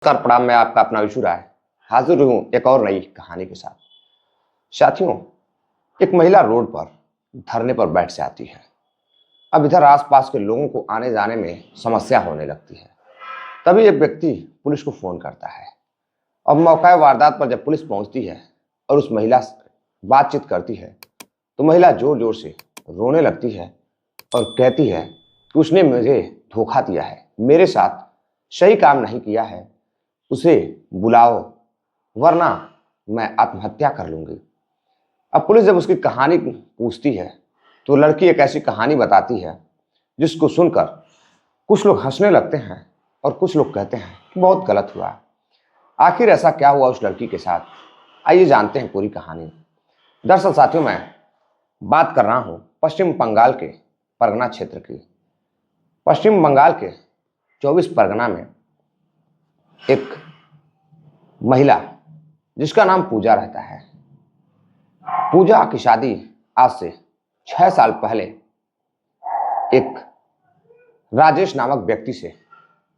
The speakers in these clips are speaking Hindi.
नमस्कार प्रणाम। मैं आपका अपना विशु राय हाजिर हूँ एक और नई कहानी के साथ। साथियों, एक महिला रोड पर धरने पर बैठ जाती है। अब इधर आसपास के लोगों को आने जाने में समस्या होने लगती है। तभी एक व्यक्ति पुलिस को फोन करता है। अब मौका वारदात पर जब पुलिस पहुंचती है और उस महिला से बातचीत करती है तो महिला जोर जोर से रोने लगती है और कहती है कि उसने मुझे धोखा दिया है, मेरे साथ सही काम नहीं किया है, उसे बुलाओ वरना मैं आत्महत्या कर लूंगी। अब पुलिस जब उसकी कहानी पूछती है तो लड़की एक ऐसी कहानी बताती है जिसको सुनकर कुछ लोग हंसने लगते हैं और कुछ लोग कहते हैं कि बहुत गलत हुआ। आखिर ऐसा क्या हुआ उस लड़की के साथ, आइए जानते हैं पूरी कहानी। दरअसल साथियों, मैं बात कर रहा हूं पश्चिम बंगाल के परगना क्षेत्र की। पश्चिम बंगाल के 24 परगना में एक महिला जिसका नाम पूजा रहता है। पूजा की शादी आज से 6 साल पहले एक राजेश नामक व्यक्ति से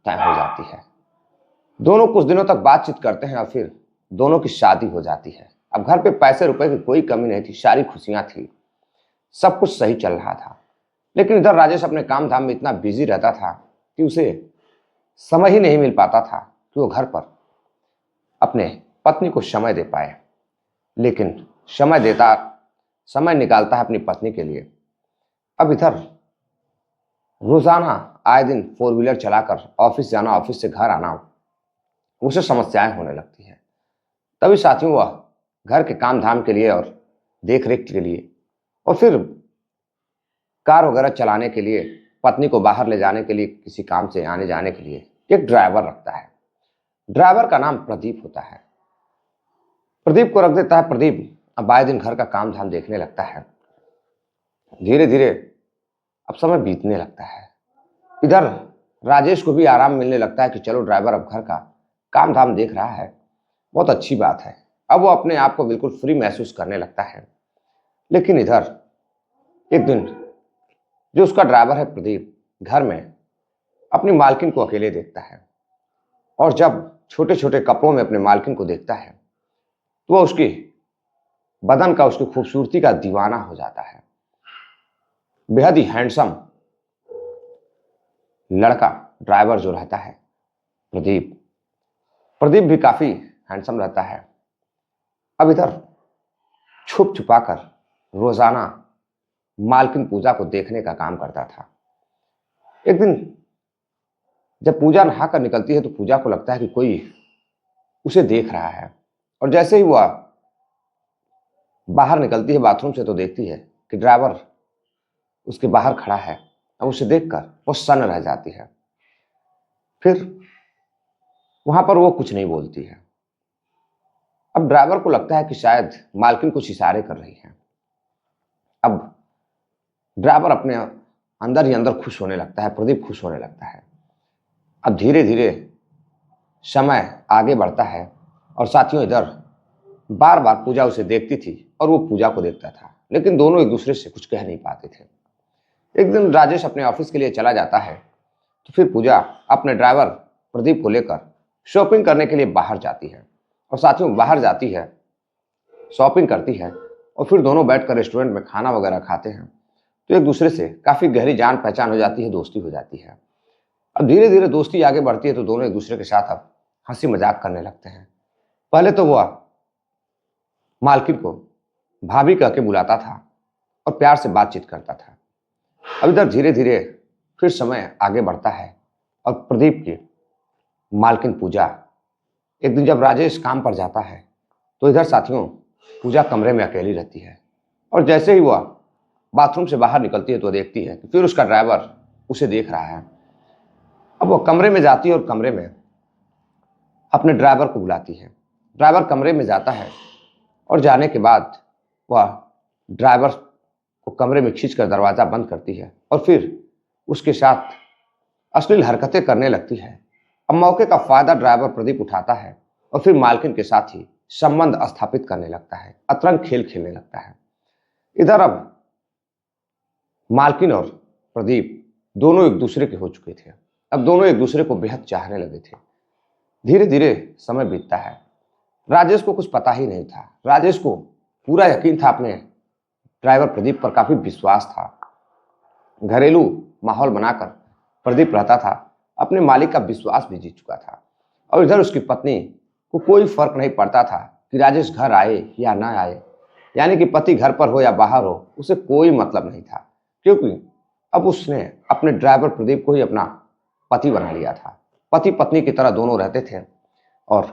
तय हो जाती है। दोनों कुछ दिनों तक बातचीत करते हैं और फिर दोनों की शादी हो जाती है। अब घर पे पैसे रुपए की कोई कमी नहीं थी, सारी खुशियां थी, सब कुछ सही चल रहा था। लेकिन इधर राजेश अपने काम धाम में इतना बिजी रहता था कि उसे समय ही नहीं मिल पाता था कि वो घर पर अपने पत्नी को समय दे पाए। लेकिन समय निकालता है अपनी पत्नी के लिए। अब इधर रोजाना आए दिन 4 व्हीलर चलाकर ऑफिस जाना, ऑफिस से घर आना, उसे समस्याएं होने लगती हैं। तभी साथियों वह घर के काम धाम के लिए और देख रेख के लिए और फिर कार वगैरह चलाने के लिए, पत्नी को बाहर ले जाने के लिए, किसी काम से आने जाने के लिए एक ड्राइवर रखता है। ड्राइवर का नाम प्रदीप होता है। प्रदीप को रख देता है। प्रदीप अब आए दिन घर का काम धाम देखने लगता है। धीरे धीरे अब समय बीतने लगता है। इधर राजेश को भी आराम मिलने लगता है कि चलो ड्राइवर अब घर का काम धाम देख रहा है, बहुत अच्छी बात है। अब वो अपने आप को बिल्कुल फ्री महसूस करने लगता है। लेकिन इधर एक दिन जो उसका ड्राइवर है प्रदीप घर में अपनी मालकिन को अकेले देखता है और जब छोटे छोटे कपड़ों में अपने मालकिन को देखता है तो वह उसकी बदन का, उसकी खूबसूरती का दीवाना हो जाता है। बेहद ही हैंडसम लड़का ड्राइवर जो रहता है प्रदीप, प्रदीप भी काफी हैंडसम रहता है। अब इधर छुप छुपाकर रोजाना मालकिन पूजा को देखने का काम करता था। एक दिन जब पूजा नहाकर निकलती है तो पूजा को लगता है कि कोई उसे देख रहा है और जैसे ही वह बाहर निकलती है बाथरूम से तो देखती है कि ड्राइवर उसके बाहर खड़ा है। अब उसे देखकर वो सन्न रह जाती है। फिर वहां पर वो कुछ नहीं बोलती है। अब ड्राइवर को लगता है कि शायद मालकिन कुछ इशारे कर रही है। अब ड्राइवर अपने अंदर ही अंदर खुश होने लगता है, प्रदीप खुश होने लगता है। अब धीरे धीरे समय आगे बढ़ता है और साथियों इधर बार बार पूजा उसे देखती थी और वो पूजा को देखता था, लेकिन दोनों एक दूसरे से कुछ कह नहीं पाते थे। एक दिन राजेश अपने ऑफिस के लिए चला जाता है तो फिर पूजा अपने ड्राइवर प्रदीप को लेकर शॉपिंग करने के लिए बाहर जाती है और साथियों बाहर जाती है, शॉपिंग करती है और फिर दोनों बैठकर रेस्टोरेंट में खाना वगैरह खाते हैं तो एक दूसरे से काफी गहरी जान पहचान हो जाती है, दोस्ती हो जाती है। अब धीरे धीरे दोस्ती आगे बढ़ती है तो दोनों एक दूसरे के साथ अब हंसी मजाक करने लगते हैं। पहले तो वह मालकिन को भाभी कह के बुलाता था और प्यार से बातचीत करता था। अब इधर धीरे धीरे फिर समय आगे बढ़ता है और प्रदीप की मालकिन पूजा एक दिन जब राजेश काम पर जाता है तो इधर साथियों पूजा कमरे में अकेली रहती है और जैसे ही वह बाथरूम से बाहर निकलती है तो देखती है कि फिर उसका ड्राइवर उसे देख रहा है। अब वह कमरे में जाती है और कमरे में अपने ड्राइवर को बुलाती है। ड्राइवर कमरे में जाता है और जाने के बाद वह ड्राइवर को कमरे में खींचकर दरवाजा बंद करती है और फिर उसके साथ अश्लील हरकतें करने लगती है। अब मौके का फायदा ड्राइवर प्रदीप उठाता है और फिर मालकिन के साथ ही संबंध स्थापित करने लगता है, अतरंग खेल खेलने लगता है। इधर अब मालकिन और प्रदीप दोनों एक दूसरे के हो चुके थे। अब दोनों एक दूसरे को बेहद चाहने लगे थे। धीरे धीरे समय बीतता है। राजेश को कुछ पता ही नहीं था। राजेश को पूरा यकीन था, अपने ड्राइवर प्रदीप पर काफी विश्वास था। घरेलू माहौल बनाकर प्रदीप रहता था, अपने मालिक का विश्वास भी जीत चुका था। और इधर उसकी पत्नी को कोई फर्क नहीं पड़ता था कि राजेश घर आए या ना आए, यानी कि पति घर पर हो या बाहर हो, उसे कोई मतलब नहीं था, क्योंकि अब उसने अपने ड्राइवर प्रदीप को ही अपना पति बना लिया था। पति पत्नी की तरह दोनों रहते थे और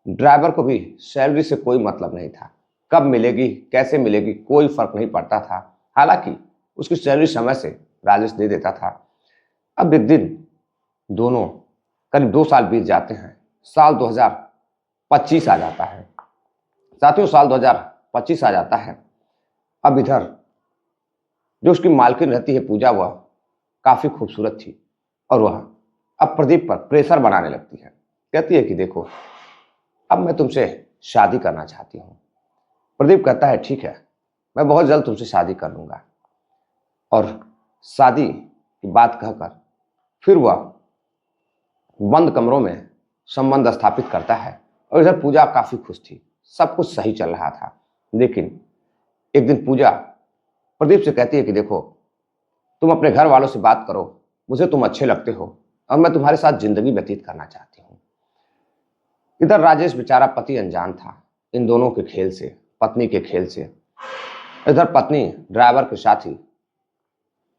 ड्राइवर को भी सैलरी से कोई मतलब नहीं था। कब मिलेगी, कैसे मिलेगी, कोई फर्क नहीं पड़ता था। हालांकि उसकी सैलरी समय से राजेश दे देता था। अब एक दिन दोनों करीब 2 साल बीत जाते हैं। साल 2025 आ जाता है। साथियों, साल 2025 आ जाता है। अब इधर जो उसकी मालकिन रहती है पूजा, वह काफी खूबसूरत थी और वह अब प्रदीप पर प्रेशर बनाने लगती है। कहती है कि देखो, अब मैं तुमसे शादी करना चाहती हूँ। प्रदीप कहता है ठीक है, मैं बहुत जल्द तुमसे शादी कर लूंगा। और शादी की बात कहकर फिर वह बंद कमरों में संबंध स्थापित करता है। और इधर पूजा काफी खुश थी, सब कुछ सही चल रहा था। लेकिन एक दिन पूजा प्रदीप से कहती है कि देखो, तुम अपने घर वालों से बात करो, मुझे तुम अच्छे लगते हो और मैं तुम्हारे साथ जिंदगी व्यतीत करना चाहती हूँ। इधर राजेश बेचारा पति अनजान था इन दोनों के खेल से, पत्नी के खेल से। इधर पत्नी ड्राइवर के साथ ही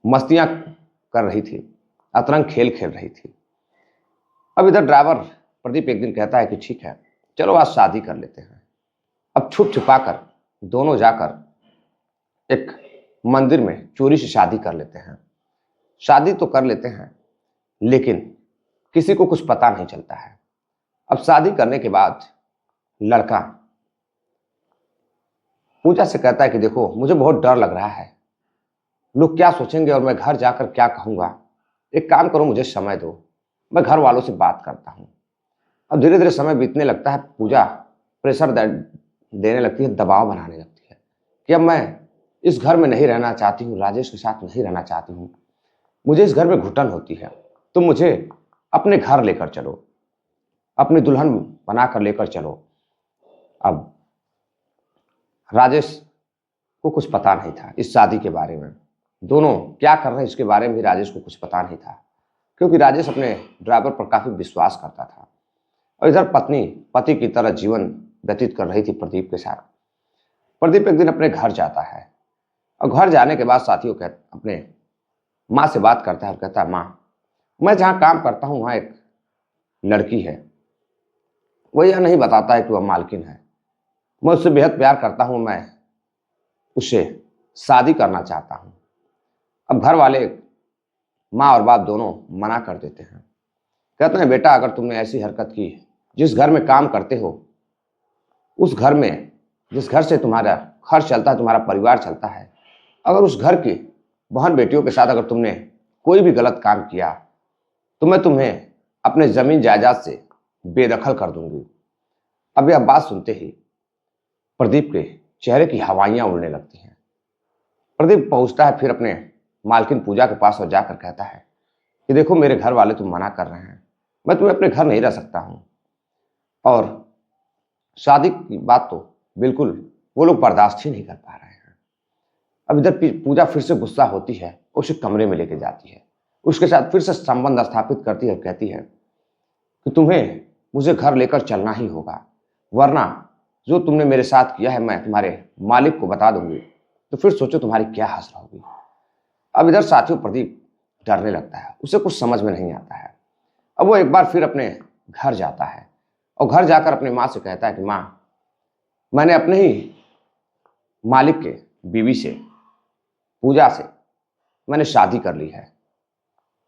मस्तियां कर रही थी, अतरंग खेल खेल रही थी। अब इधर ड्राइवर प्रदीप एक दिन कहता है कि ठीक है, चलो आज शादी कर लेते हैं। अब छुप छुपा कर दोनों जाकर एक मंदिर में चोरी से शादी कर लेते हैं। शादी तो कर लेते हैं, लेकिन किसी को कुछ पता नहीं चलता है। अब शादी करने के बाद लड़का पूजा से कहता है कि देखो, मुझे बहुत डर लग रहा है, लोग क्या सोचेंगे और मैं घर जाकर क्या कहूंगा। एक काम करो, मुझे समय दो, मैं घर वालों से बात करता हूँ। अब धीरे धीरे समय बीतने लगता है। पूजा प्रेशर देने लगती है, दबाव बनाने लगती है कि अब मैं इस घर में नहीं रहना चाहती हूँ, राजेश के साथ नहीं रहना चाहती हूँ, मुझे इस घर में घुटन होती है, तो मुझे अपने घर लेकर चलो, अपनी दुल्हन बनाकर लेकर चलो। अब राजेश को कुछ पता नहीं था इस शादी के बारे में, दोनों क्या कर रहे हैं इसके बारे में भी राजेश को कुछ पता नहीं था, क्योंकि राजेश अपने ड्राइवर पर काफी विश्वास करता था। और इधर पत्नी पति की तरह जीवन व्यतीत कर रही थी प्रदीप के साथ। प्रदीप एक दिन अपने घर जाता है और घर जाने के बाद साथियों अपने माँ से बात करता है और कहता है, माँ, मैं जहाँ काम करता हूँ वहाँ एक लड़की है, वो यह नहीं बताता है कि वह मालकिन है। मैं उससे बेहद प्यार करता हूँ, मैं उससे शादी करना चाहता हूँ। अब घर वाले, माँ और बाप दोनों मना कर देते हैं। कहते हैं, बेटा, अगर तुमने ऐसी हरकत की, जिस घर में काम करते हो, उस घर में, जिस घर से तुम्हारा खर्च चलता है, तुम्हारा परिवार चलता है, अगर उस घर की बहन बेटियों के साथ अगर तुमने कोई भी गलत काम किया, तो मैं तुम्हें अपने जमीन जायदाद से बेदखल कर दूंगी। अब यह बात सुनते ही प्रदीप के चेहरे की हवाइयां उड़ने लगती हैं। प्रदीप पहुंचता है फिर अपने मालकिन पूजा के पास और जाकर कहता है कि देखो, मेरे घर वाले तुम मना कर रहे हैं, मैं तुम्हें अपने घर नहीं रह सकता हूं, और शादी की बात तो बिल्कुल वो लोग बर्दाश्त ही नहीं कर पा रहे हैं। अब इधर पूजा फिर से गुस्सा होती है, उसे कमरे में लेके जाती है, उसके साथ फिर से संबंध स्थापित करती है, कहती है कि तुम्हें मुझे घर लेकर चलना ही होगा, वरना जो तुमने मेरे साथ किया है मैं तुम्हारे मालिक को बता दूंगी, तो फिर सोचो तुम्हारी क्या हसरत होगी। अब इधर साथियों प्रदीप डरने लगता है, उसे कुछ समझ में नहीं आता है। अब वो एक बार फिर अपने घर जाता है और घर जाकर अपनी माँ से कहता है कि माँ, मैंने अपने ही मालिक के बीवी से, पूजा से, मैंने शादी कर ली है,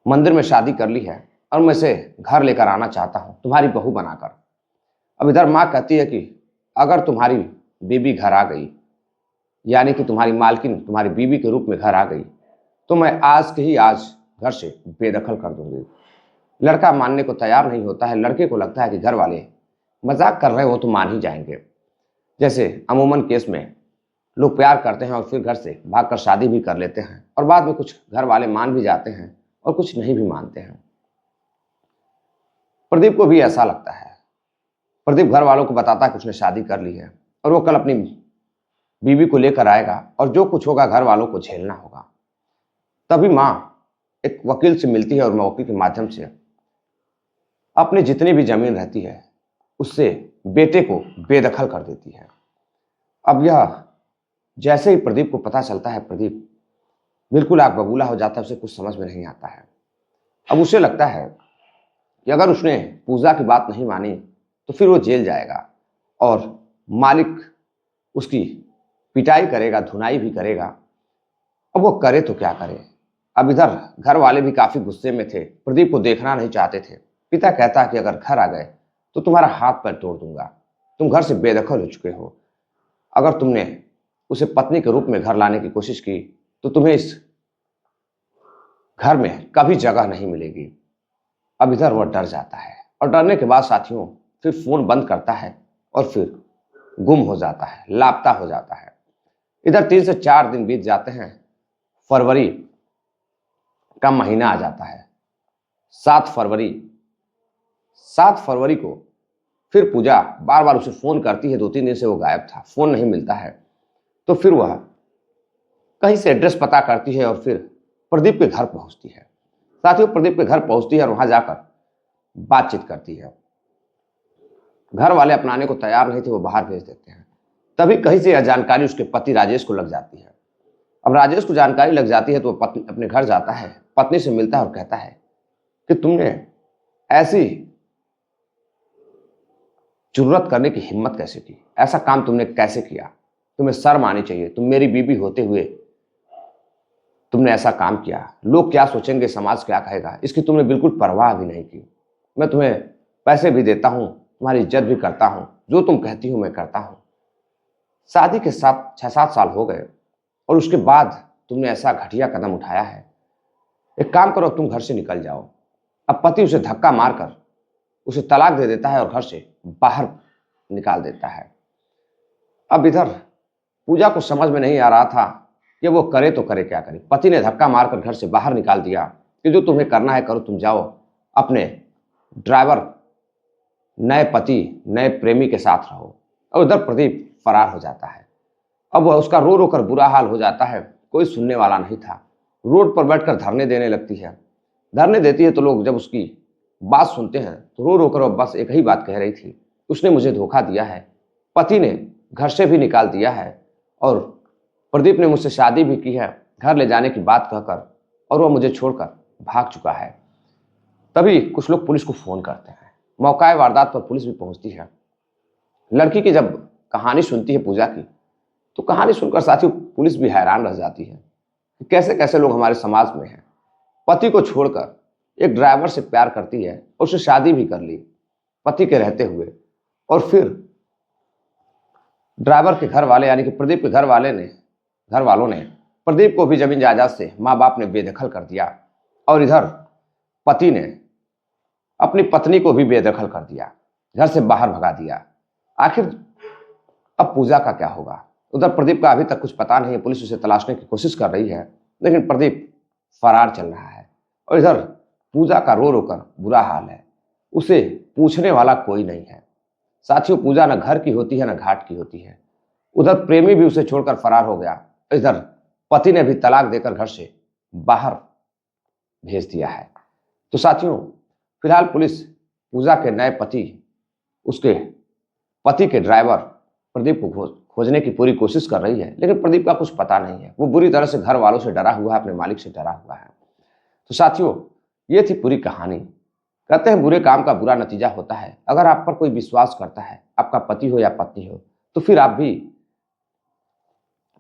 मंदिर में शादी कर ली है, और मैं इसे घर लेकर आना चाहता हूँ तुम्हारी बहू बनाकर। अब इधर माँ कहती है कि अगर तुम्हारी बीवी घर आ गई, यानी कि तुम्हारी मालकिन तुम्हारी बीवी के रूप में घर आ गई, तो मैं आज के ही आज घर से बेदखल कर दूंगी। लड़का मानने को तैयार नहीं होता है। लड़के को लगता है कि घर वाले मजाक कर रहे हो तो मान ही जाएंगे। जैसे अमूमन केस में लोग प्यार करते हैं और फिर घर से भागकर शादी भी कर लेते हैं, और बाद में कुछ घर वाले मान भी जाते हैं और कुछ नहीं भी मानते हैं। प्रदीप को भी ऐसा लगता है प्रदीप घर वालों को बताता है कि उसने शादी कर ली है और वो कल अपनी बीवी को लेकर आएगा और जो कुछ होगा घर वालों को झेलना होगा। तभी माँ एक वकील से मिलती है और वकील के माध्यम से अपनी जितनी भी जमीन रहती है उससे बेटे को बेदखल कर देती है। अब यह जैसे ही प्रदीप को पता चलता है, प्रदीप बिल्कुल आग बबूला हो जाता है, उसे कुछ समझ में नहीं आता है। अब उसे लगता है कि अगर उसने पूजा की बात नहीं मानी तो फिर वो जेल जाएगा और मालिक उसकी पिटाई करेगा, धुनाई भी करेगा। अब वो करे तो क्या करे। अब इधर घर वाले भी काफी गुस्से में थे, प्रदीप को देखना नहीं चाहते थे। पिता कहता कि अगर घर आ गए तो तुम्हारा हाथ पैर तोड़ दूंगा, तुम घर से बेदखल हो चुके हो। अगर तुमने उसे पत्नी के रूप में घर लाने की कोशिश की तो तुम्हें इस घर में कभी जगह नहीं मिलेगी। अब इधर वह डर जाता है और डरने के बाद साथियों फिर फोन बंद करता है और फिर गुम हो जाता है, लापता हो जाता है। इधर 3 से 4 दिन बीत जाते हैं। फरवरी का महीना आ जाता है। 7 फरवरी को फिर पूजा बार बार उसे फोन करती है। 2-3 दिन से वो गायब था, फोन नहीं मिलता है। तो फिर वह कहीं से एड्रेस पता करती है और फिर प्रदीप के घर पहुंचती है। साथियों प्रदीप के घर पहुंचती है और वहां जाकर बातचीत करती है। घर वाले अपनाने को तैयार नहीं थे, वो बाहर भेज देते हैं। तभी कहीं से यह जानकारी उसके पति राजेश को लग जाती है। अब राजेश को जानकारी लग जाती है तो वो पत्नी अपने घर जाता है, पत्नी से मिलता है और कहता है कि तुमने ऐसी जरूरत करने की हिम्मत कैसे की, ऐसा काम तुमने कैसे किया, तुम्हें शर्म आनी चाहिए। तुम मेरी बीवी होते हुए तुमने ऐसा काम किया, लोग क्या सोचेंगे, समाज क्या कहेगा, इसकी तुमने बिल्कुल परवाह भी नहीं की। मैं तुम्हें पैसे भी देता हूं, तुम्हारी इज्जत भी करता हूं, जो तुम कहती हो मैं करता हूं। शादी के साथ 6-7 साल हो गए और उसके बाद तुमने ऐसा घटिया कदम उठाया है। एक काम करो, तुम घर से निकल जाओ। अब पति उसे धक्का मारकर उसे तलाक दे देता है और घर से बाहर निकाल देता है। अब इधर पूजा को समझ में नहीं आ रहा था कि वो करे तो करे क्या करे। पति ने धक्का मारकर घर से बाहर निकाल दिया कि जो तुम्हें करना है करो, तुम जाओ अपने ड्राइवर नए पति नए प्रेमी के साथ रहो। और उधर प्रदीप फरार हो जाता है। अब वह उसका रो रो कर बुरा हाल हो जाता है, कोई सुनने वाला नहीं था। रोड पर बैठकर धरने देने लगती है। धरने देती है तो लोग जब उसकी बात सुनते हैं तो रो रो कर वह बस एक ही बात कह रही थी, उसने मुझे धोखा दिया है, पति ने घर से भी निकाल दिया है और प्रदीप ने मुझसे शादी भी की है घर ले जाने की बात कहकर, और वह मुझे छोड़कर भाग चुका है। तभी कुछ लोग पुलिस को फोन करते हैं। मौका वारदात पर पुलिस भी पहुंचती है। लड़की की जब कहानी सुनती है पूजा की, तो कहानी सुनकर साथियों पुलिस भी हैरान रह जाती है कि कैसे कैसे लोग हमारे समाज में हैं। पति को छोड़कर एक ड्राइवर से प्यार करती है और उससे शादी भी कर ली पति के रहते हुए, और फिर ड्राइवर के घर वाले यानी कि प्रदीप के घर वालों ने प्रदीप को भी जमीन जायदाद से माँ बाप ने बेदखल कर दिया और इधर पति ने अपनी पत्नी को भी बेदखल कर दिया, घर से बाहर भगा दिया। आखिर अब पूजा का क्या होगा? उधर प्रदीप का अभी तक कुछ पता नहीं है। पुलिस उसे तलाशने की कोशिश कर रही है लेकिन प्रदीप फरार चल रहा है और इधर पूजा का रो रो कर बुरा हाल है। उसे पूछने वाला कोई नहीं है। साथियों पूजा न घर की होती है न घाट की होती है। उधर प्रेमी भी उसे छोड़कर फरार हो गया, इधर पति ने भी तलाक देकर घर से बाहर भेज दिया है। तो साथियों फिलहाल पुलिस पूजा के नए पति, उसके पति के ड्राइवर प्रदीप को खोजने की पूरी कोशिश कर रही है लेकिन प्रदीप का कुछ पता नहीं है। वो बुरी तरह से घर वालों से डरा हुआ है, अपने मालिक से डरा हुआ है। तो साथियों ये थी पूरी कहानी। कहते हैं बुरे काम का बुरा नतीजा होता है। अगर आप पर कोई विश्वास करता है, आपका पति हो या पत्नी हो, तो फिर आप भी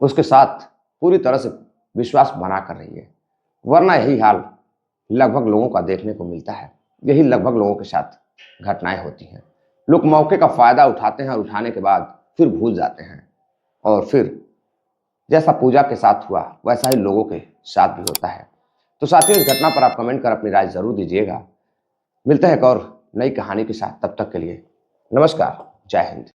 उसके साथ पूरी तरह से विश्वास बना कर रहिए, वरना यही हाल लगभग लोगों का देखने को मिलता है। यही लगभग लोगों के साथ घटनाएं होती हैं। लोग मौके का फायदा उठाते हैं और उठाने के बाद फिर भूल जाते हैं और फिर जैसा पूजा के साथ हुआ वैसा ही लोगों के साथ भी होता है। तो साथियों इस घटना पर आप कमेंट कर अपनी राय जरूर दीजिएगा। मिलते हैं एक और नई कहानी के साथ, तब तक के लिए नमस्कार, जय हिंद।